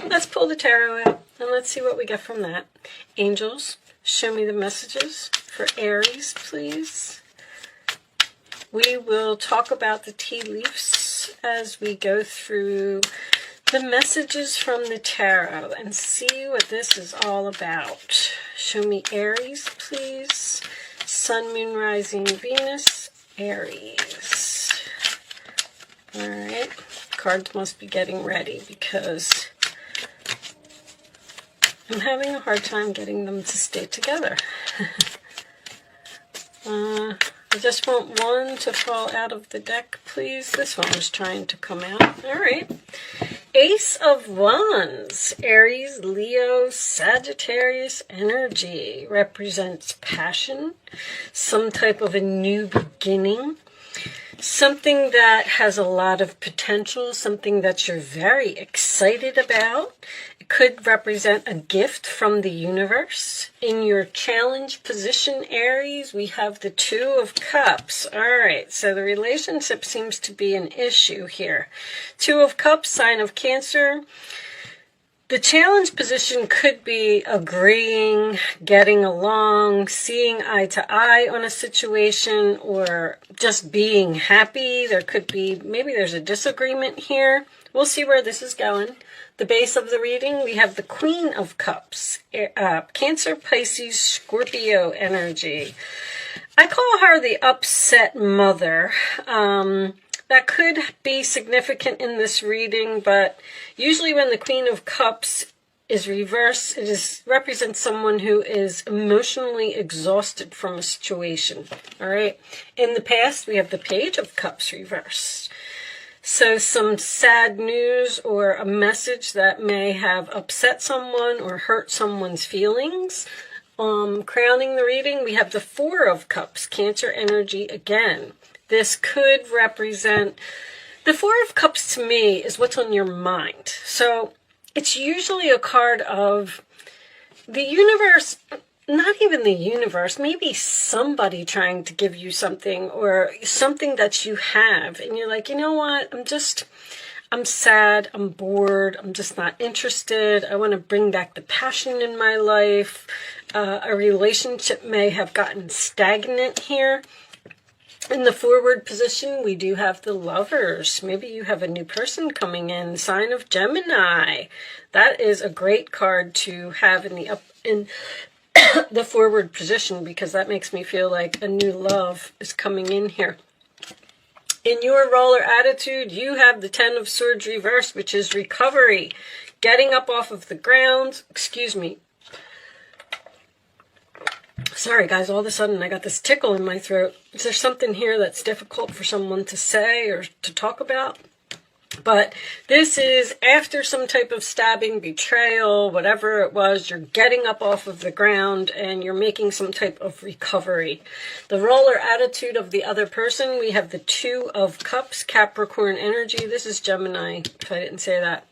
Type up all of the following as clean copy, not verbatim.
Let's pull the tarot out and let's see what we get from that. Angels, show me the messages for Aries, please. We will talk about the tea leaves as we go through the messages from the tarot and see what this is all about. Show me Aries, please. Sun, Moon, Rising, Venus, Aries. All right. Cards must be getting ready because I'm having a hard time getting them to stay together. I just want one to fall out of the deck, please. This one was trying to come out. All right. Ace of Wands, Aries, Leo, Sagittarius energy represents passion, some type of a new beginning, something that has a lot of potential, something that you're very excited about. It could represent a gift from the universe. In your challenge position, Aries, we have the Two of Cups. All right, so the relationship seems to be an issue here. Two of Cups, sign of Cancer. The challenge position could be agreeing, getting along, seeing eye to eye on a situation, or just being happy. There could be, maybe there's a disagreement here. We'll see where this is going. The base of the reading, we have the Queen of Cups, Cancer, Pisces, Scorpio energy. I call her the upset mother. That could be significant in this reading, but usually when the Queen of Cups is reversed, it represents someone who is emotionally exhausted from a situation. All right. In the past, we have the Page of Cups reversed. So some sad news or a message that may have upset someone or hurt someone's feelings. Crowning the reading, we have the Four of Cups, Cancer energy again. This could represent, the Four of Cups to me is what's on your mind. So it's usually a card of the universe, not even the universe, maybe somebody trying to give you something or something that you have. And you're like, you know what, I'm sad, I'm bored, I'm just not interested. I want to bring back the passion in my life. A relationship may have gotten stagnant here. In the forward position, we do have the Lovers. Maybe you have a new person coming in, sign of Gemini. That is a great card to have in the forward position because that makes me feel like a new love is coming in here. In your roller attitude, you have the Ten of Swords reversed, which is recovery, getting up off of the ground. Excuse me. Sorry, guys, all of a sudden I got this tickle in my throat. Is there something here that's difficult for someone to say or to talk about? But this is after some type of stabbing, betrayal, whatever it was, you're getting up off of the ground and you're making some type of recovery. The roller attitude of the other person, we have the Two of Cups, Capricorn energy. This is Gemini, if I didn't say that.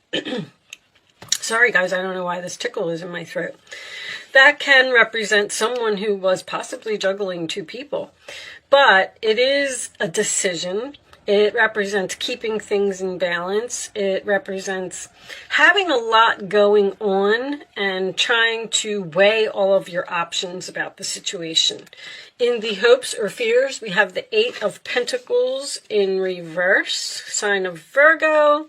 Sorry, guys, I don't know why this tickle is in my throat. That can represent someone who was possibly juggling two people. But it is a decision. It represents keeping things in balance. It represents having a lot going on and trying to weigh all of your options about the situation. In the hopes or fears, we have the Eight of Pentacles in reverse, sign of Virgo.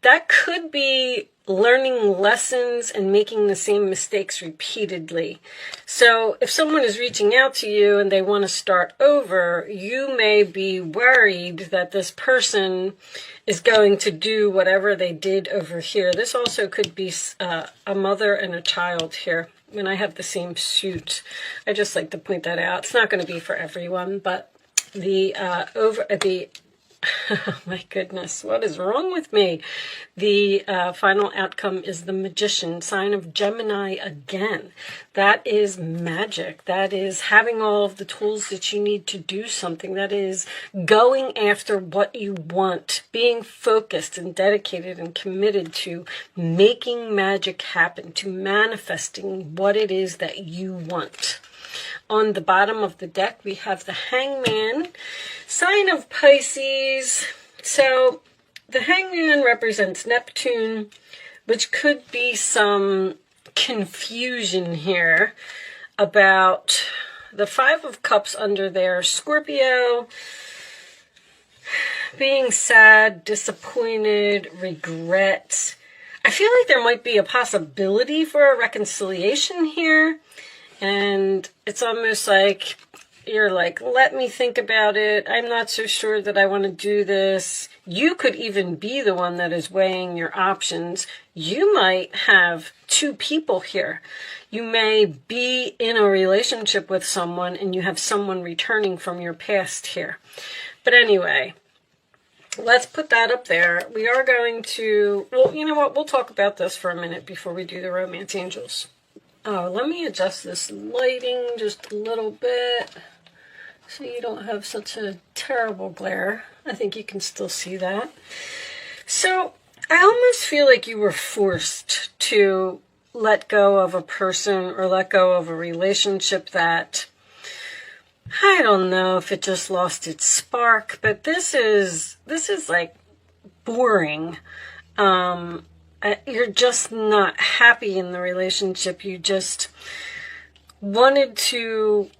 That could be learning lessons and making the same mistakes repeatedly. So if someone is reaching out to you and they want to start over, you may be worried that this person is going to do whatever they did over here. This also could be a mother and a child here. When I have the same suit, I just like to point that out. It's not going to be for everyone, but oh my goodness, what is wrong with me? The final outcome is the Magician, sign of Gemini again. That is magic. That is having all of the tools that you need to do something. That is going after what you want, being focused and dedicated and committed to making magic happen, to manifesting what it is that you want. On the bottom of the deck, we have the Hangman, sign of Pisces. So the Hangman represents Neptune, which could be some confusion here about the Five of Cups under there. Scorpio, being sad, disappointed, regret. I feel like there might be a possibility for a reconciliation here. And it's almost like you're like, let me think about it. I'm not so sure that I want to do this. You could even be the one that is weighing your options. You might have two people here. You may be in a relationship with someone and you have someone returning from your past here. But anyway, let's put that up there. We are going to, well, you know what? We'll talk about this for a minute before we do the romance angels. Oh, let me adjust this lighting just a little bit so you don't have such a terrible glare. I think you can still see that. So I almost feel like you were forced to let go of a person or let go of a relationship that, I don't know if it just lost its spark, but this is like boring. You're just not happy in the relationship. You just wanted to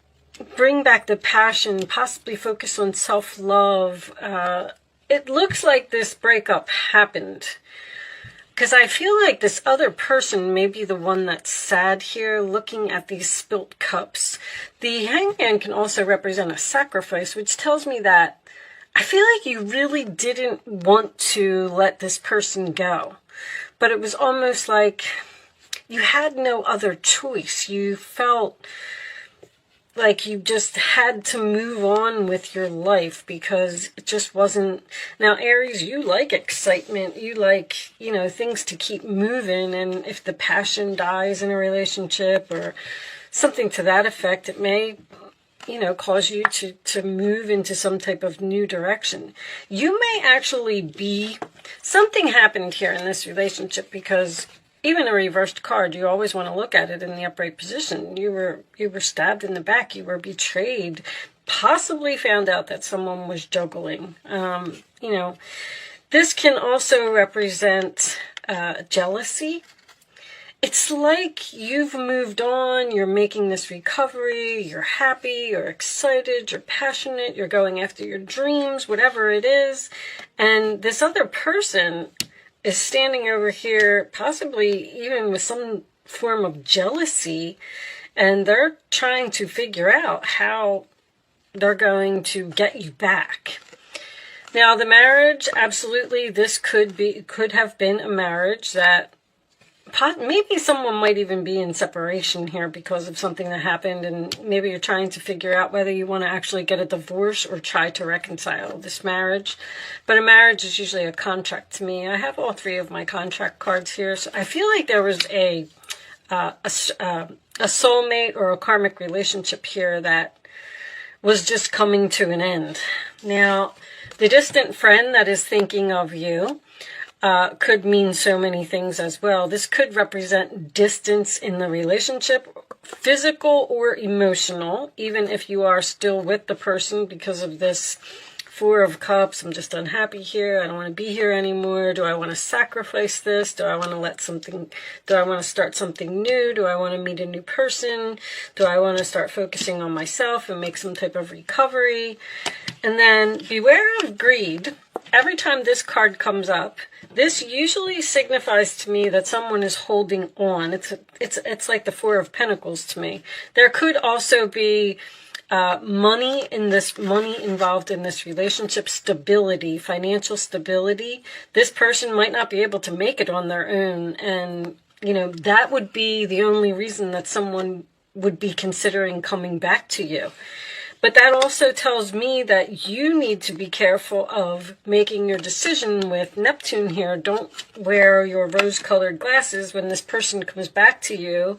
bring back the passion, possibly focus on self-love. It looks like this breakup happened because I feel like this other person may be the one that's sad here, looking at these spilt cups. The hangman can also represent a sacrifice, which tells me that I feel like you really didn't want to let this person go. But it was almost like you had no other choice. You felt like you just had to move on with your life because it just wasn't. Now, Aries, you like excitement. You like, things to keep moving. And if the passion dies in a relationship or something to that effect, it may, cause you to move into some type of new direction. You may actually be, something happened here in this relationship because even a reversed card, you always want to look at it in the upright position. You were stabbed in the back. You were betrayed, possibly found out that someone was juggling. This can also represent jealousy. It's like you've moved on, you're making this recovery, you're happy, you're excited, you're passionate, you're going after your dreams, whatever it is. And this other person is standing over here, possibly even with some form of jealousy, and they're trying to figure out how they're going to get you back. Now, the marriage, absolutely, this could have been a marriage that maybe someone might even be in separation here because of something that happened, and maybe you're trying to figure out whether you want to actually get a divorce or try to reconcile this marriage. But a marriage is usually a contract to me. I have all three of my contract cards here, so I feel like there was a soulmate or a karmic relationship here that was just coming to an end. Now, the distant friend that is thinking of you could mean so many things as well. This could represent distance in the relationship, physical or emotional, even if you are still with the person because of this Four of Cups. I'm just unhappy here. I don't want to be here anymore. Do I want to sacrifice this? Do I want to start something new? Do I want to meet a new person? Do I want to start focusing on myself and make some type of recovery? And then beware of greed. Every time this card comes up, this usually signifies to me that someone is holding on. It's like the Four of Pentacles to me. There could also be money involved in this relationship, stability, financial stability. This person might not be able to make it on their own, and that would be the only reason that someone would be considering coming back to you. But that also tells me that you need to be careful of making your decision with Neptune here. Don't wear your rose-colored glasses when this person comes back to you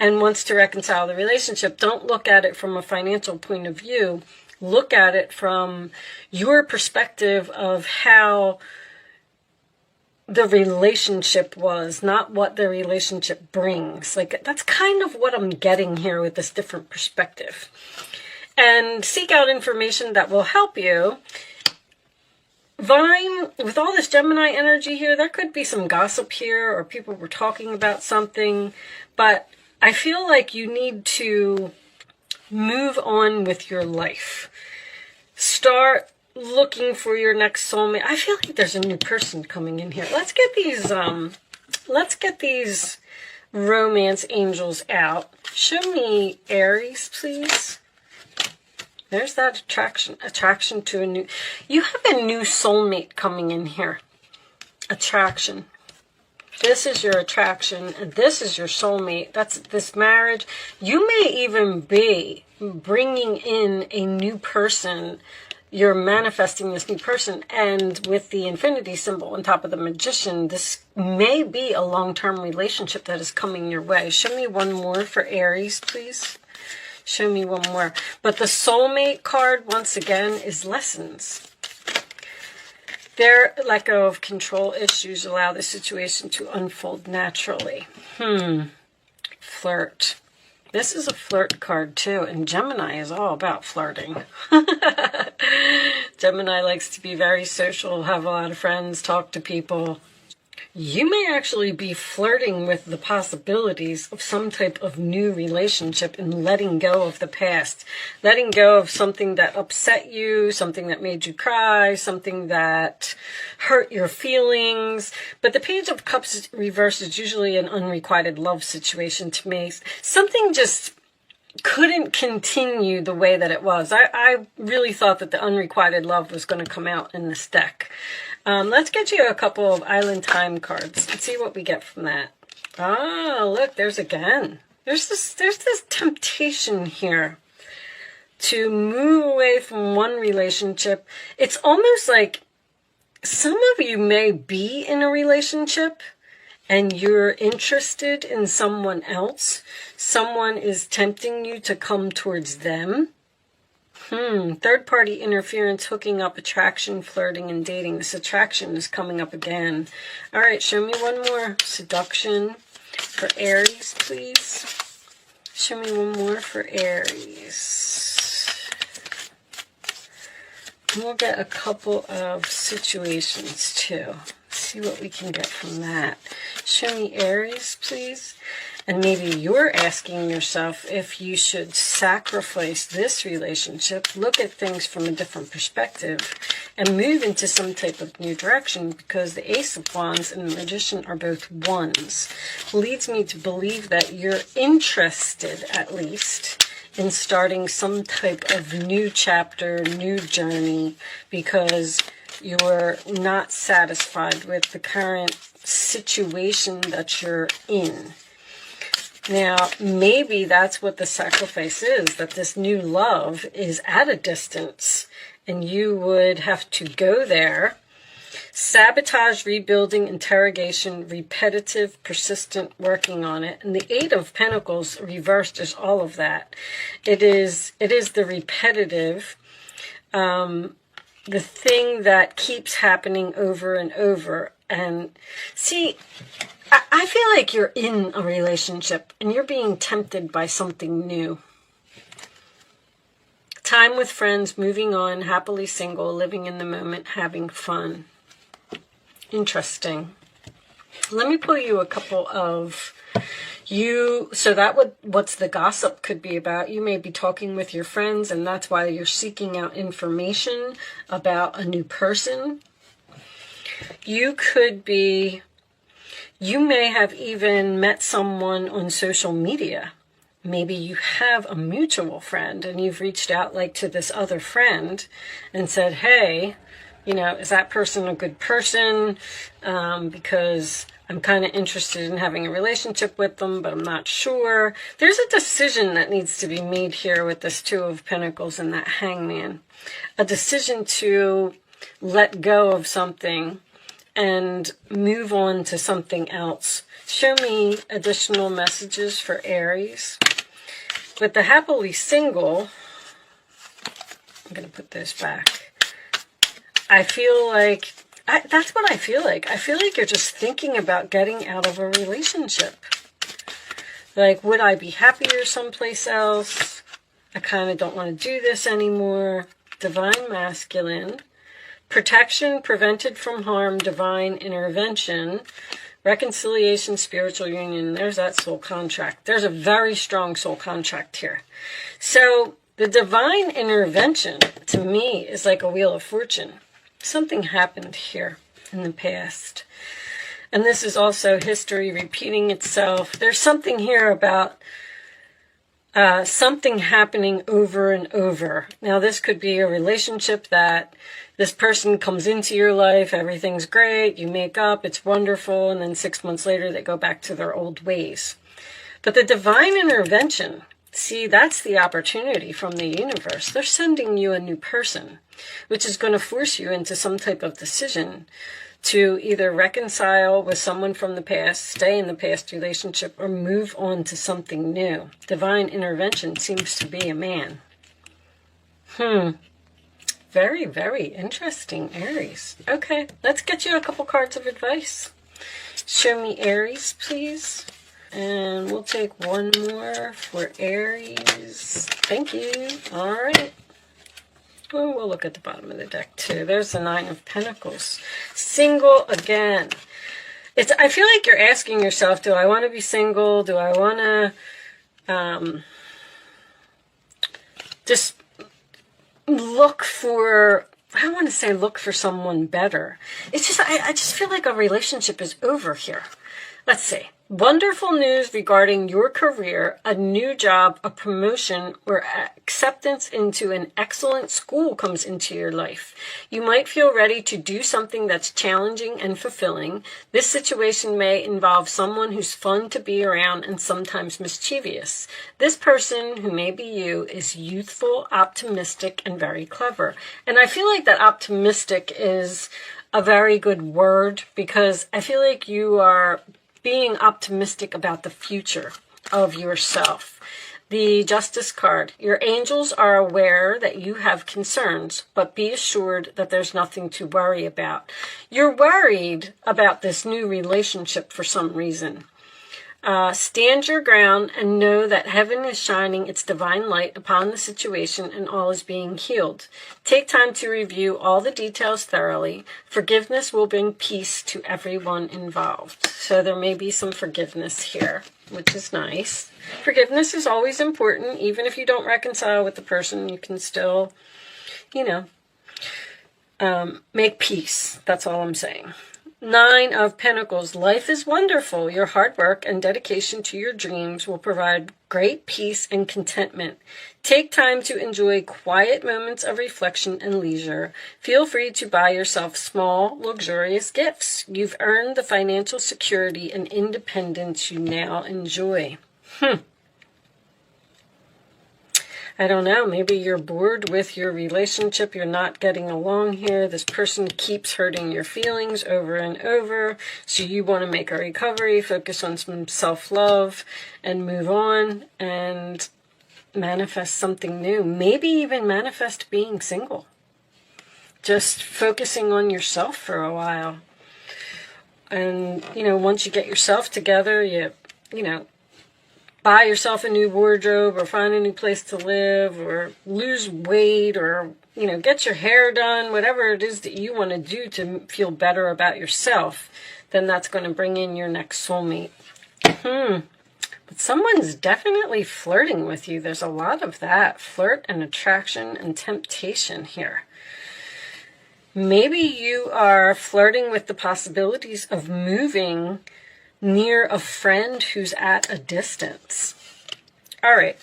and wants to reconcile the relationship. Don't look at it from a financial point of view. Look at it from your perspective of how the relationship was, not what the relationship brings. Like, that's kind of what I'm getting here with this different perspective. And seek out information that will help you Vine, with all this Gemini energy here, there could be some gossip here, or people were talking about something, but I feel like you need to move on with your life. Start looking for your next soulmate. I feel like there's a new person coming in here. Let's get these romance angels out. Show me Aries, please. There's that attraction to a new, you have a new soulmate coming in here. Attraction. This is your attraction, and this is your soulmate. That's this marriage. You may even be bringing in a new person. You're manifesting this new person, and with the infinity symbol on top of the magician, this may be a long-term relationship that is coming your way. Show me one more for Aries, please. Show me one more. But the soulmate card, once again, is lessons. Their let go of control issues allow the situation to unfold naturally. Flirt. This is a flirt card too, and Gemini is all about flirting. Gemini likes to be very social, have a lot of friends, talk to people. You may actually be flirting with the possibilities of some type of new relationship and letting go of the past. Letting go of something that upset you, something that made you cry, something that hurt your feelings. But the Page of Cups reversed is usually an unrequited love situation to me. Something just couldn't continue the way that it was. I really thought that the unrequited love was going to come out in this deck. Let's get you a couple of Island Time cards and see what we get from that. Oh, look, there's this temptation here to move away from one relationship. It's almost like some of you may be in a relationship and you're interested in someone else. Someone is tempting you to come towards them. Third-party interference, hooking up, attraction, flirting, and dating. This attraction is coming up again. All right, show me one more. Seduction for Aries, please. Show me one more for Aries. And we'll get a couple of situations, too. See what we can get from that. Show me Aries, please. And maybe you're asking yourself if you should sacrifice this relationship, look at things from a different perspective, and move into some type of new direction, because the Ace of Wands and the Magician are both ones. Leads me to believe that you're interested, at least, in starting some type of new chapter, new journey, because you're not satisfied with the current situation that you're in. Now, maybe that's what the sacrifice is, that this new love is at a distance, and you would have to go there. Sabotage, rebuilding, interrogation, repetitive, persistent, working on it. And the Eight of Pentacles reversed is all of that. It is the repetitive, the thing that keeps happening over and over. And see, I feel like you're in a relationship and you're being tempted by something new. Time with friends, moving on, happily single, living in the moment, having fun. Interesting. Let me pull you a couple of so that what's the gossip could be about. You may be talking with your friends, and that's why you're seeking out information about a new person. You may have even met someone on social media. Maybe you have a mutual friend and you've reached out like to this other friend and said, hey, is that person a good person? Because I'm kind of interested in having a relationship with them, but I'm not sure. There's a decision that needs to be made here with this Two of Pentacles and that Hangman. A decision to let go of something and move on to something else. Show me additional messages for Aries. With the happily single, I'm going to put this back. I feel like, that's what I feel like. I feel like you're just thinking about getting out of a relationship. Like, would I be happier someplace else? I kind of don't want to do this anymore. Divine Masculine. protection, prevented from harm, divine intervention, reconciliation, spiritual union. There's that soul contract. There's a very strong soul contract here. So the divine intervention, to me, is like a wheel of fortune. Something happened here in the past. And this is also history repeating itself. There's something here about something happening over and over. Now, this could be a relationship that this person comes into your life, everything's great, you make up, it's wonderful, and then 6 months later they go back to their old ways. But the divine intervention, see, that's the opportunity from the universe. They're sending you a new person, which is going to force you into some type of decision to either reconcile with someone from the past, stay in the past relationship, or move on to something new. Divine intervention seems to be a man. Very, very interesting, Aries. Okay, let's get you a couple cards of advice. Show me Aries, please. And we'll take one more for Aries. Thank you. All right. Oh, we'll look at the bottom of the deck too. There's the Nine of Pentacles. Single again. I feel like you're asking yourself, do I want to be single? Do I want to just look for, I don't want to say look for someone better. It's just, I just feel like a relationship is over here. Let's see. Wonderful news regarding your career, a new job, a promotion, or acceptance into an excellent school comes into your life. You might feel ready to do something that's challenging and fulfilling. This situation may involve someone who's fun to be around and sometimes mischievous. This person, who may be you, is youthful, optimistic, and very clever. And I feel like that optimistic is a very good word, because I feel like you are being optimistic about the future of yourself. The Justice card. Your angels are aware that you have concerns, but be assured that there's nothing to worry about. You're worried about this new relationship for some reason. Stand your ground and know that heaven is shining its divine light upon the situation and all is being healed. Take time to review all the details thoroughly. Forgiveness will bring peace to everyone involved. So there may be some forgiveness here, which is nice. Forgiveness is always important. Even if you don't reconcile with the person, you can still, make peace. That's all I'm saying. Nine of Pentacles. Life is wonderful. Your hard work and dedication to your dreams will provide great peace and contentment. Take time to enjoy quiet moments of reflection and leisure. Feel free to buy yourself small, luxurious gifts. You've earned the financial security and independence you now enjoy. I don't know, maybe you're bored with your relationship, you're not getting along here, this person keeps hurting your feelings over and over, so you want to make a recovery, focus on some self-love, and move on, and manifest something new. Maybe even manifest being single. Just focusing on yourself for a while. And, once you get yourself together, you buy yourself a new wardrobe, or find a new place to live, or lose weight, or, get your hair done, whatever it is that you want to do to feel better about yourself, then that's going to bring in your next soulmate. But someone's definitely flirting with you. There's a lot of that. Flirt and attraction and temptation here. Maybe you are flirting with the possibilities of moving near a friend who's at a distance. All right.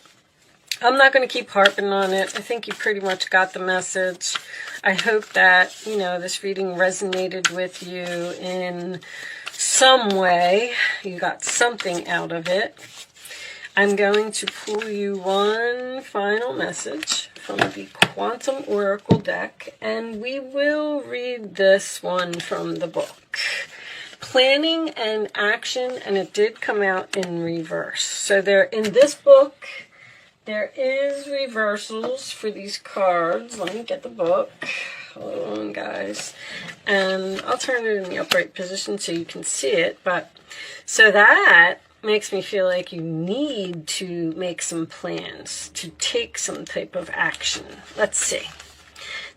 I'm not going to keep harping on it. I think you pretty much got the message. I hope that, this reading resonated with you in some way. You got something out of it. I'm going to pull you one final message from the Quantum Oracle deck, and we will read this one from the book. Planning and action, and it did come out in reverse. So in this book, there is reversals for these cards. Let me get the book. Hold on, guys. And I'll turn it in the upright position so you can see it. So that makes me feel like you need to make some plans, to take some type of action. Let's see.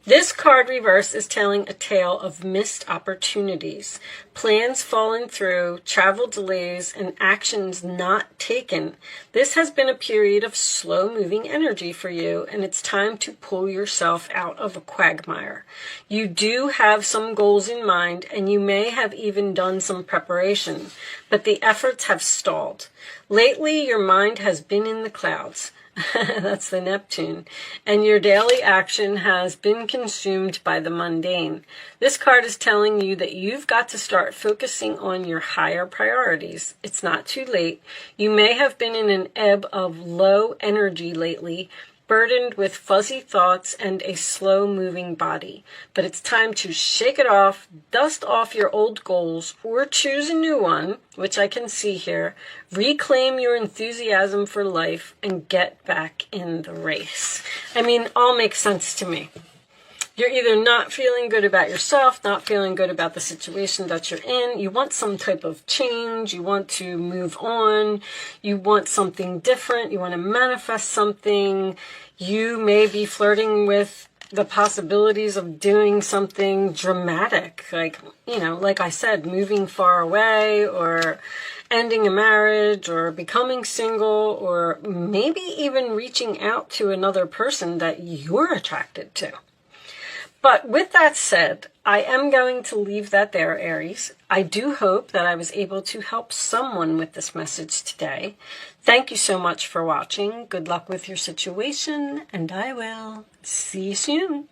This card reverse is telling a tale of missed opportunities, plans falling through, travel delays, and actions not taken. This has been a period of slow-moving energy for you, and it's time to pull yourself out of a quagmire. You do have some goals in mind, and you may have even done some preparation, but the efforts have stalled. Lately, your mind has been in the clouds. That's the Neptune. And your daily action has been consumed by the mundane. This card is telling you that you've got to start focusing on your higher priorities. It's not too late. You may have been in an ebb of low energy lately, burdened with fuzzy thoughts and a slow-moving body. But it's time to shake it off, dust off your old goals, or choose a new one, which I can see here, reclaim your enthusiasm for life, and get back in the race. I mean, all makes sense to me. You're either not feeling good about yourself, not feeling good about the situation that you're in. You want some type of change. You want to move on. You want something different. You want to manifest something. You may be flirting with the possibilities of doing something dramatic, like, like I said, moving far away, or ending a marriage, or becoming single, or maybe even reaching out to another person that you're attracted to. But with that said, I am going to leave that there, Aries. I do hope that I was able to help someone with this message today. Thank you so much for watching. Good luck with your situation, and I will see you soon.